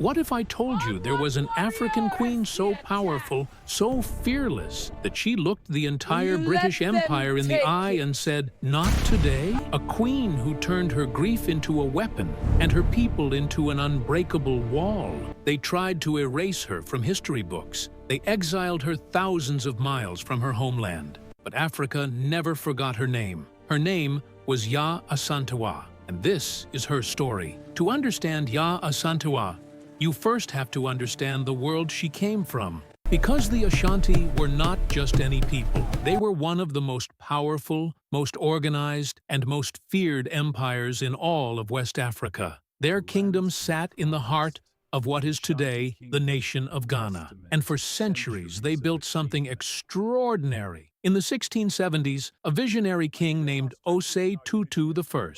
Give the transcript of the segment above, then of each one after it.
What if I told you there was an African queen so powerful, so fearless, that she looked the entire British Empire in the eye and said, "Not today"? A queen who turned her grief into a weapon and her people into an unbreakable wall. They tried to erase her from history books. They exiled her thousands of miles from her homeland. But Africa never forgot her name. Her name was Yaa Asantewaa, and this is her story. To understand Yaa Asantewaa, you first have to understand the world she came from. Because the Ashanti were not just any people, they were one of the most powerful, most organized, and most feared empires in all of West Africa. Their kingdom sat in the heart of what is today the nation of Ghana. And for centuries, they built something extraordinary. In the 1670s, a visionary king named Osei Tutu I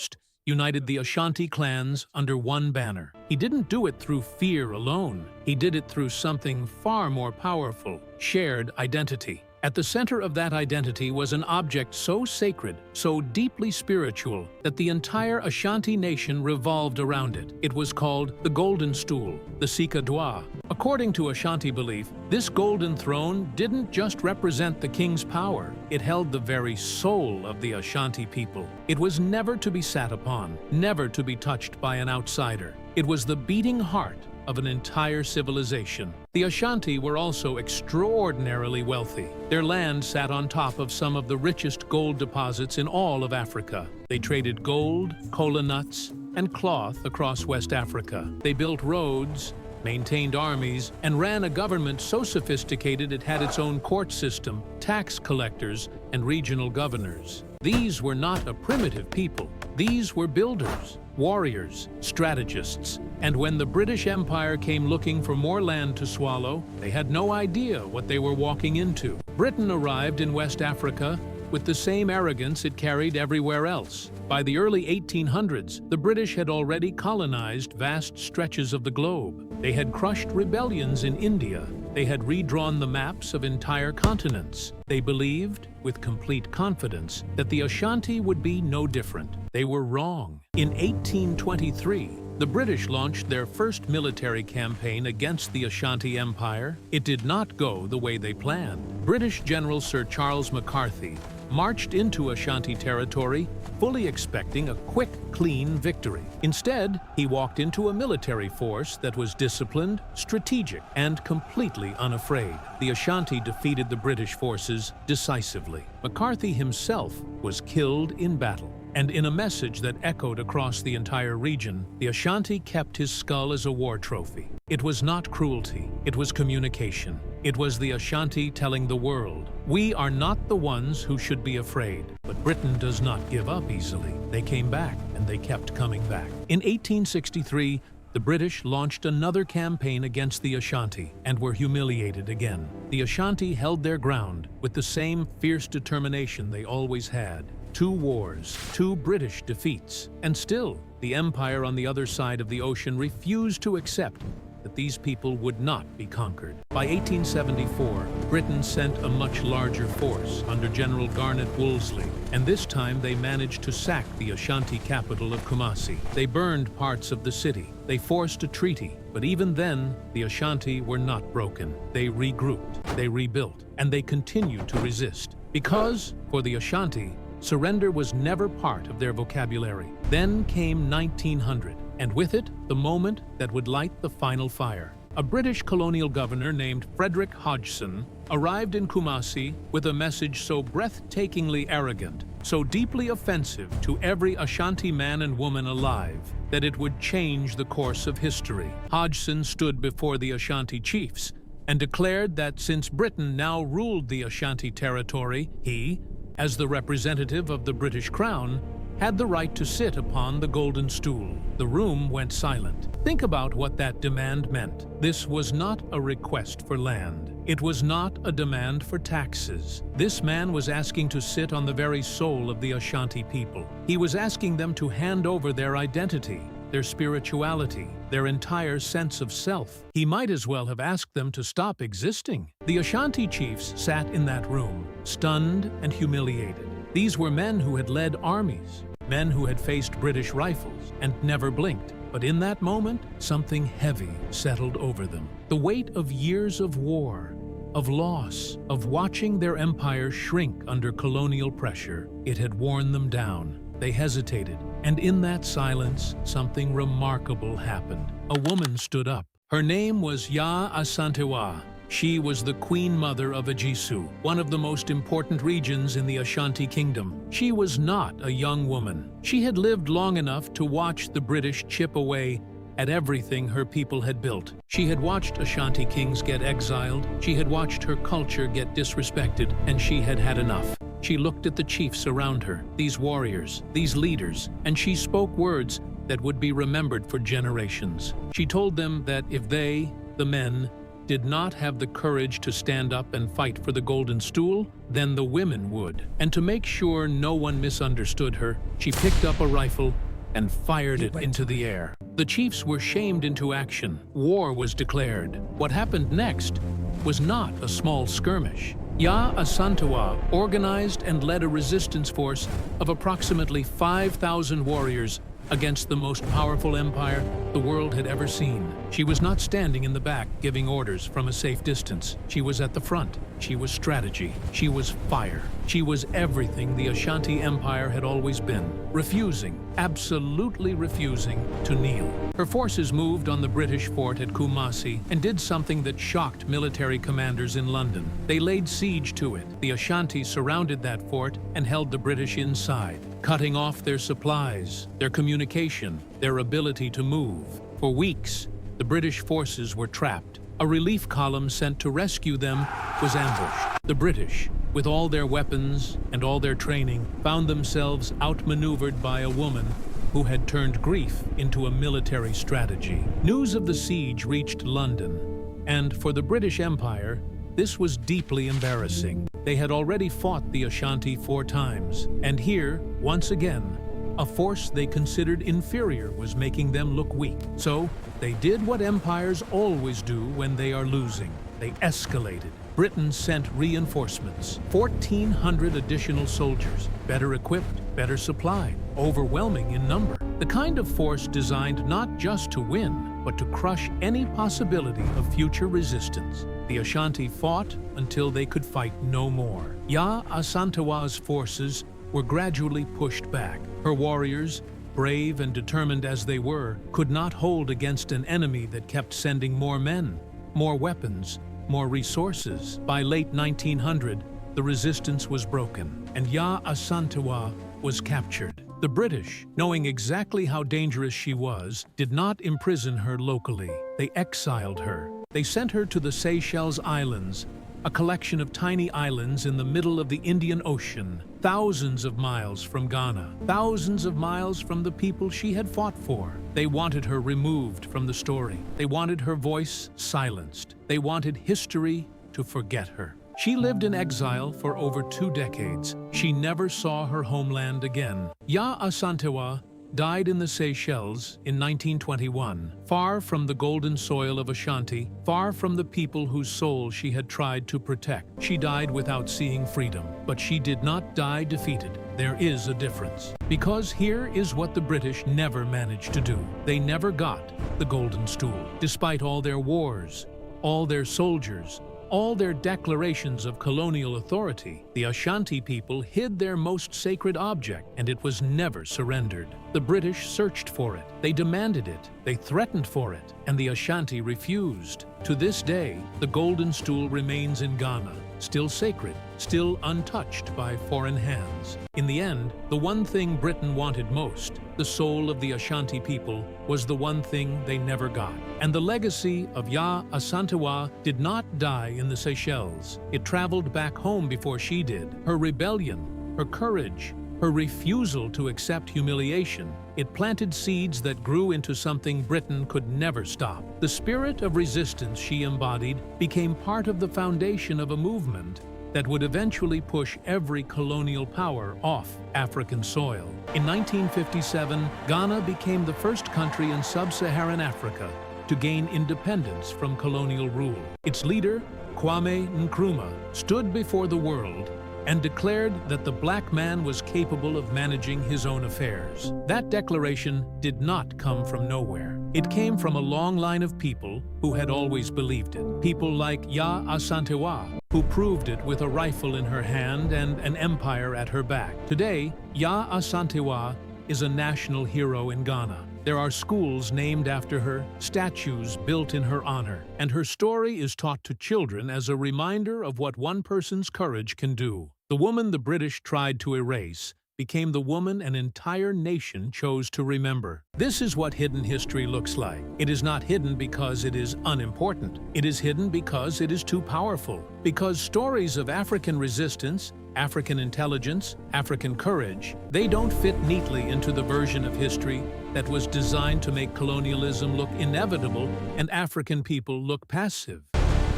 united the Ashanti clans under one banner. He didn't do it through fear alone. He did it through something far more powerful: shared identity. At the center of that identity was an object so sacred, so deeply spiritual, that the entire Ashanti nation revolved around it. It was called the Golden Stool, the Sika Dwa. According to Ashanti belief, this golden throne didn't just represent the king's power. It held the very soul of the Ashanti people. It was never to be sat upon, never to be touched by an outsider. It was the beating heart of an entire civilization. The Ashanti were also extraordinarily wealthy. Their land sat on top of some of the richest gold deposits in all of Africa. They traded gold, kola nuts, and cloth across West Africa. They built roads, maintained armies, and ran a government so sophisticated it had its own court system, tax collectors, and regional governors. These were not a primitive people. These were builders, warriors, strategists. And when the British Empire came looking for more land to swallow, they had no idea what they were walking into. Britain arrived in West Africa with the same arrogance it carried everywhere else. By the early 1800s, the British had already colonized vast stretches of the globe. They had crushed rebellions in India. They had redrawn the maps of entire continents. They believed, with complete confidence, that the Ashanti would be no different. They were wrong. In 1823, the British launched their first military campaign against the Ashanti Empire. It did not go the way they planned. British General Sir Charles McCarthy marched into Ashanti territory, fully expecting a quick, clean victory. Instead, he walked into a military force that was disciplined, strategic, and completely unafraid. The Ashanti defeated the British forces decisively. McCarthy himself was killed in battle. And in a message that echoed across the entire region, the Ashanti kept his skull as a war trophy. It was not cruelty, it was communication. It was the Ashanti telling the world, "We are not the ones who should be afraid." But Britain does not give up easily. They came back, and they kept coming back. In 1863, the British launched another campaign against the Ashanti and were humiliated again. The Ashanti held their ground with the same fierce determination they always had. 2 wars, 2 British defeats, and still, the empire on the other side of the ocean refused to accept that these people would not be conquered. By 1874, Britain sent a much larger force under General Garnet Wolseley, and this time they managed to sack the Ashanti capital of Kumasi. They burned parts of the city. They forced a treaty, but even then, the Ashanti were not broken. They regrouped, they rebuilt, and they continued to resist. Because, for the Ashanti, surrender was never part of their vocabulary. Then came 1900, and with it, the moment that would light the final fire. A British colonial governor named Frederick Hodgson arrived in Kumasi with a message so breathtakingly arrogant, so deeply offensive to every Ashanti man and woman alive, that it would change the course of history. Hodgson stood before the Ashanti chiefs and declared that since Britain now ruled the Ashanti territory, he, as the representative of the British Crown, had the right to sit upon the Golden Stool. The room went silent. Think about what that demand meant. This was not a request for land. It was not a demand for taxes. This man was asking to sit on the very soul of the Ashanti people. He was asking them to hand over their identity, their spirituality, their entire sense of self. He might as well have asked them to stop existing. The Ashanti chiefs sat in that room, stunned and humiliated. These were men who had led armies, men who had faced British rifles and never blinked. But in that moment, something heavy settled over them. The weight of years of war, of loss, of watching their empire shrink under colonial pressure. It had worn them down. They hesitated, and in that silence, something remarkable happened. A woman stood up. Her name was Yaa Asantewaa. She was the Queen Mother of Ejisu, one of the most important regions in the Ashanti Kingdom. She was not a young woman. She had lived long enough to watch the British chip away at everything her people had built. She had watched Ashanti kings get exiled, she had watched her culture get disrespected, and she had had enough. She looked at the chiefs around her, these warriors, these leaders, and she spoke words that would be remembered for generations. She told them that if they, the men, did not have the courage to stand up and fight for the golden stool, then the women would. And to make sure no one misunderstood her, she picked up a rifle and fired it into the air. The chiefs were shamed into action. War was declared. What happened next was not a small skirmish. Yaa Asantewaa organized and led a resistance force of approximately 5,000 warriors against the most powerful empire the world had ever seen. She was not standing in the back giving orders from a safe distance. She was at the front. She was strategy. She was fire. She was everything the Ashanti Empire had always been, refusing, absolutely refusing, to kneel. Her forces moved on the British fort at Kumasi and did something that shocked military commanders in London. They laid siege to it. The Ashanti surrounded that fort and held the British inside, cutting off their supplies, their communication, their ability to move. For weeks, the British forces were trapped. A relief column sent to rescue them was ambushed. The British, with all their weapons and all their training, found themselves outmaneuvered by a woman who had turned grief into a military strategy. News of the siege reached London, and for the British Empire, this was deeply embarrassing. They had already fought the Ashanti 4 times, and here, once again, a force they considered inferior was making them look weak. So, they did what empires always do when they are losing. They escalated. Britain sent reinforcements, 1,400 additional soldiers, better equipped, better supplied, overwhelming in number. The kind of force designed not just to win, but to crush any possibility of future resistance. The Ashanti fought until they could fight no more. Yaa Asantewaa's forces were gradually pushed back. Her warriors, brave and determined as they were, could not hold against an enemy that kept sending more men, more weapons, more resources. By late 1900, the resistance was broken, and Yaa Asantewaa was captured. The British, knowing exactly how dangerous she was, did not imprison her locally. They exiled her. They sent her to the Seychelles Islands, a collection of tiny islands in the middle of the Indian Ocean, thousands of miles from Ghana, thousands of miles from the people she had fought for. They wanted her removed from the story. They wanted her voice silenced. They wanted history to forget her. She lived in exile for over 2 decades. She never saw her homeland again. Yaa Asantewaa died in the Seychelles in 1921, far from the golden soil of Ashanti, far from the people whose souls she had tried to protect. She died without seeing freedom, but she did not die defeated. There is a difference. Because here is what the British never managed to do. They never got the golden stool. Despite all their wars, all their soldiers, all their declarations of colonial authority, the Ashanti people hid their most sacred object, and it was never surrendered. The British searched for it, they demanded it, they threatened for it, and the Ashanti refused. To this day, the golden stool remains in Ghana, still sacred, still untouched by foreign hands. In the end, the one thing Britain wanted most, the soul of the Ashanti people, was the one thing they never got. And the legacy of Yaa Asantewaa did not die in the Seychelles. It traveled back home before she did. Her rebellion, her courage, her refusal to accept humiliation, it planted seeds that grew into something Britain could never stop. The spirit of resistance she embodied became part of the foundation of a movement that would eventually push every colonial power off African soil. In 1957, Ghana became the first country in sub-Saharan Africa to gain independence from colonial rule. Its leader, Kwame Nkrumah, stood before the world and declared that the black man was capable of managing his own affairs. That declaration did not come from nowhere. It came from a long line of people who had always believed it. People like Yaa Asantewaa, who proved it with a rifle in her hand and an empire at her back. Today, Yaa Asantewaa is a national hero in Ghana. There are schools named after her, statues built in her honor, and her story is taught to children as a reminder of what one person's courage can do. The woman the British tried to erase became the woman an entire nation chose to remember. This is what hidden history looks like. It is not hidden because it is unimportant. It is hidden because it is too powerful. Because stories of African resistance, African intelligence, African courage, they don't fit neatly into the version of history that was designed to make colonialism look inevitable and African people look passive.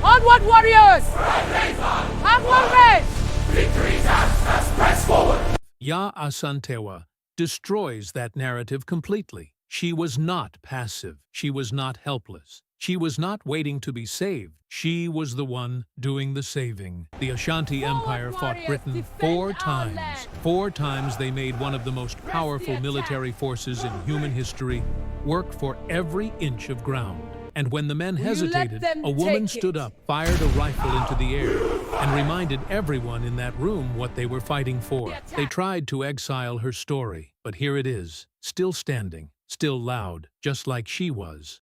Onward, warriors! Onward, men! Victory's us, let's press forward! Yaa Asantewaa destroys that narrative completely. She was not passive. She was not helpless. She was not waiting to be saved. She was the one doing the saving. The Ashanti Empire fought Britain 4 times. 4 times they made one of the most powerful military forces in human history work for every inch of ground. And when the men hesitated, a woman stood up, fired a rifle into the air, and reminded everyone in that room what they were fighting for. They tried to exile her story, but here it is, still standing, still loud, just like she was.